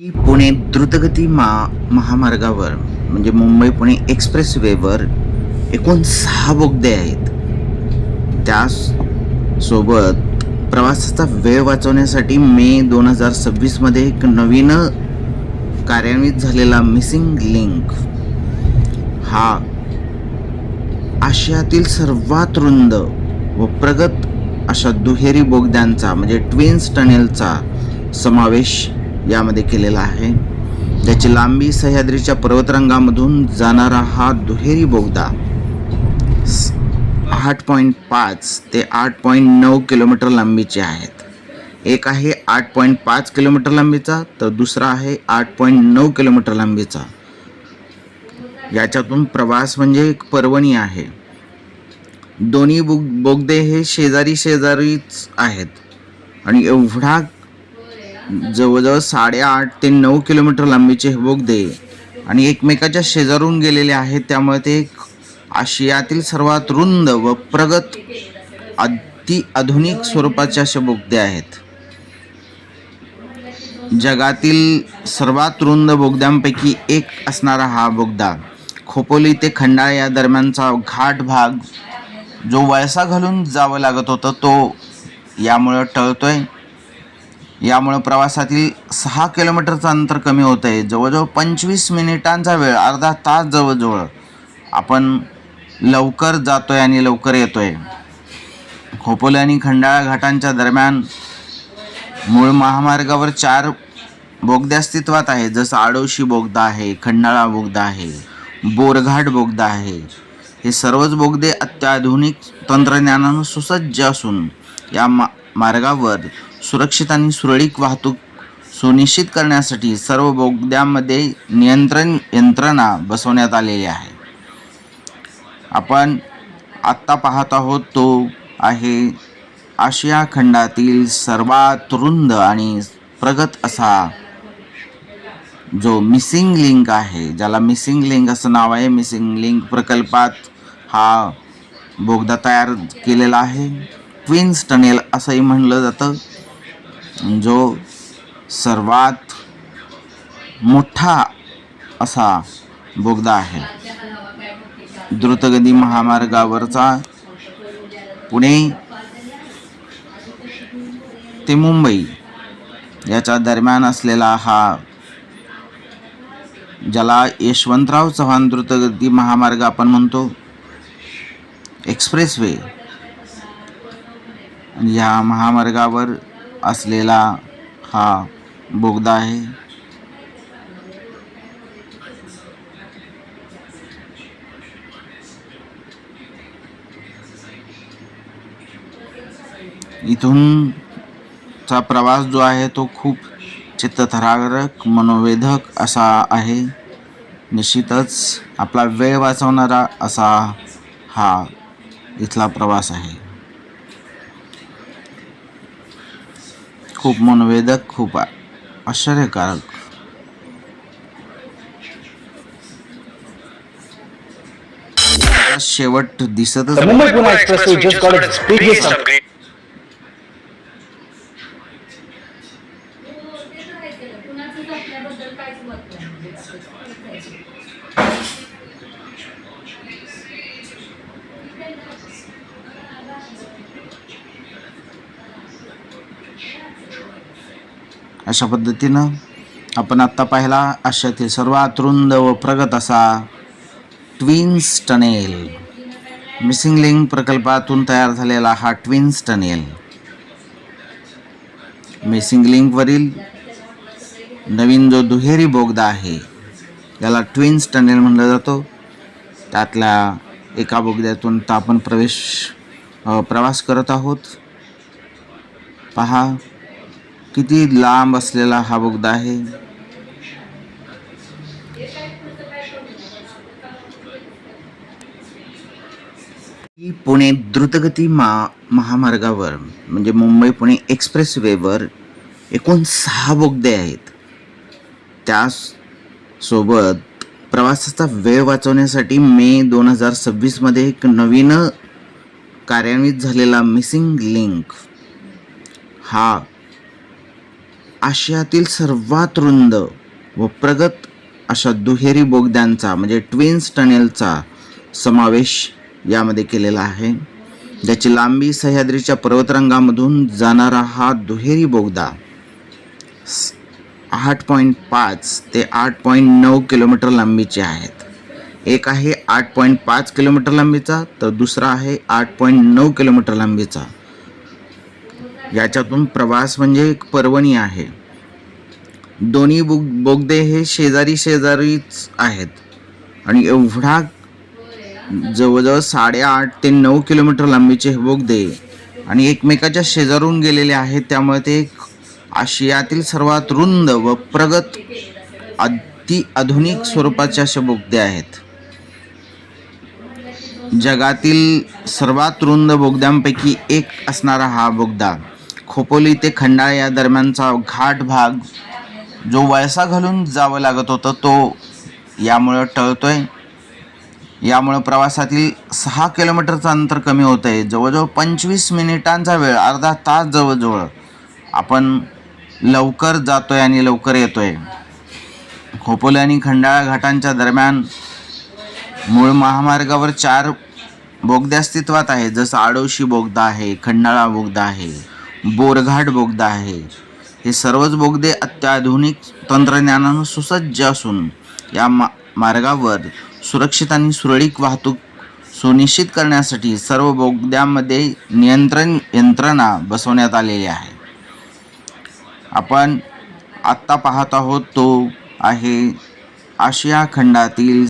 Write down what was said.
पुणे द्रुतगती महामार्गावर म्हणजे मुंबई पुणे एक्सप्रेस वेवर एकूण 6 बोगदे आहेत. त्यासोबत प्रवासाचा वेळ वाचवण्यासाठी मे 2026 मध्ये एक नवीन कार्यान्वित झालेला मिसिंग लिंक हा आशियातील सर्वात रुंद व प्रगत अशा दुहेरी बोगद्यांचा म्हणजे ट्विन्स टनेलचा समावेश यामध्ये केलेला आहे. ज्याची लांबी सह्याद्रीच्या पर्वतरांगामधून जाणारा हा दुहेरी बोगदा 8.5 ते 8.9 किलोमीटर लांबीचे आहेत. एक आहे 8.5 किलोमीटर लांबीचा तर दुसरा आहे 8.9 किलोमीटर लांबीचा. याच्यातून प्रवास म्हणजे एक पर्वणी आहे. दोन्ही बोगदे हे शेजारीच आहेत आणि एवढा जवळजवळ 8.5 ते 9 किलोमीटर लांबीचे हे बोगदे आणि एकमेकाच्या शेजारून गेलेले आहेत. त्यामुळे ते आशियातील सर्वात रुंद व प्रगत अति आधुनिक स्वरूपाचे असे बोगदे आहेत. जगातील सर्वात रुंद बोगद्यांपैकी एक असणारा हा बोगदा खोपोली ते खंडाळा या दरम्यानचा घाट भाग जो वळसा घालून जावं लागत होतं तो यामुळे टळतोय. यामुळे प्रवासातील 6 किलोमीटरचं अंतर कमी होत आहे. जवळजवळ 25 मिनिटांचा वेळ, अर्धा तास जवळजवळ आपण लवकर जातोय आणि लवकर येतोय. खोपोली आणि खंडाळा घाटांच्या दरम्यान मूळ महामार्गावर 4 बोगदे अस्तित्वात आहेत. जसं आडोशी बोगदा आहे, खंडाळा बोगदा आहे, बोरघाट बोगदा आहे. हे सर्वच बोगदे अत्याधुनिक तंत्रज्ञानानं सुसज्ज असून या मार्गावर सुरक्षित आणि सुरळीत वाहतूक सुनिश्चित करण्यासाठी सर्व बोगद्यांमध्ये नियंत्रण यंत्रणा बसवण्यात आलेली आहे. आपण आत्ता पाहत आहोत तो आहे आशिया खंडातील सर्वात रुंद आणि प्रगत असा जो मिसिंग लिंक आहे, ज्याला मिसिंग लिंक असं नाव आहे. मिसिंग लिंक प्रकल्पात हा बोगदा तयार केलेला आहे. ट्विन्स टनेल असंही म्हणलं जातं, जो सर्वात मोठा असा बोगदा आहे. द्रुतगती महामार्गावरचा पुणे ते मुंबई याच्या दरम्यान असलेला हा, ज्याला यशवंतराव चव्हाण द्रुतगती महामार्ग आपण म्हणतो, एक्सप्रेस वे, या महामार्गावर असलेला हा बोगदा आहे. इथूनचा प्रवास जो आहे तो खूप चित्तथरारक, मनोवेधक असा आहे. निश्चितच आपला वेळ वाचवणारा असा हा इथला प्रवास आहे. खूप मनोवेधक, खूप आश्चर्यकारक. शेवट दिसतच Mumbai Pune express way just got its biggest upgrade. अशा पद्धतीनं आपण आत्ता पाहिला आशियातील सर्वात रुंद व प्रगत असा ट्विन्स टनेल, मिसिंग लिंक प्रकल्पातून तयार झालेला हा ट्विन्स टनेल. मिसिंग लिंकवरील नवीन जो दुहेरी बोगदा आहे याला ट्विन्स टनेल म्हणलं जातो. त्यातल्या एका बोगद्यातून तर आपण प्रवास करत आहोत. पहा किती लांब असलेला हा बोगदा आहे. पुणे द्रुतगती महामार्गावर म्हणजे मुंबई पुणे एक्सप्रेस वेवर एकूण 6 बोगदे आहेत. त्यासोबत प्रवासाचा वेळ वाचवण्यासाठी मे 2026 मध्ये एक नवीन कार्यान्वित झालेला मिसिंग लिंक हा आशियातील सर्वात रुंद व प्रगत अशा दुहेरी बोगद्यांचा म्हणजे ट्विन्स टनेलचा समावेश यामध्ये केलेला आहे. ज्याची लांबी सह्याद्रीच्या पर्वतरांगामधून जाणारा हा दुहेरी बोगदा 8.5 ते 8.9 किलोमीटर लांबीचे आहेत. एक आहे 8.5 किलोमीटर लांबीचा तर दुसरा आहे 8.9 किलोमीटर लांबीचा. याच्यातून प्रवास म्हणजे एक पर्वणी आहे. दोन्ही बोगदे हे शेजारी शेजारीच आहेत आणि एवढा जवळजवळ 8.5 ते 9 किलोमीटर लांबीचे हे बोगदे आणि एकमेकाच्या शेजारून गेलेले आहेत. त्यामुळे ते एक आशियातील सर्वात रुंद व प्रगत अति आधुनिक स्वरूपाचे असे बोगदे आहेत. जगातील सर्वात रुंद बोगद्यांपैकी एक असणारा हा बोगदा खोपोली ते खंडाळा या दरम्यानचा घाट भाग जो वळसा घालून जावं लागत होतं तो यामुळे टळतोय. यामुळे प्रवासातील 6 किलोमीटरचं अंतर कमी होतं आहे. जवळजवळ 25 मिनिटांचा वेळ, अर्धा तास जवळजवळ आपण लवकर जातोय आणि लवकर येतोय. खोपोली आणि खंडाळा घाटांच्या दरम्यान मूळ महामार्गावर 4 बोगदे अस्तित्वात आहेत. जसं आडोशी बोगदा आहे, खंडाळा बोगदा आहे, बोरघाट बोगदा आहे. हे सर्वच बोगदे अत्याधुनिक तंत्रज्ञानानं सुसज्ज असून या मार्गावर सुरक्षित आणि सुरळीत वाहतूक सुनिश्चित करण्यासाठी सर्व बोगद्यांमध्ये नियंत्रण यंत्रणा बसवण्यात आलेली आहे. आपण आत्ता पाहत आहोत तो आहे आशिया खंडातील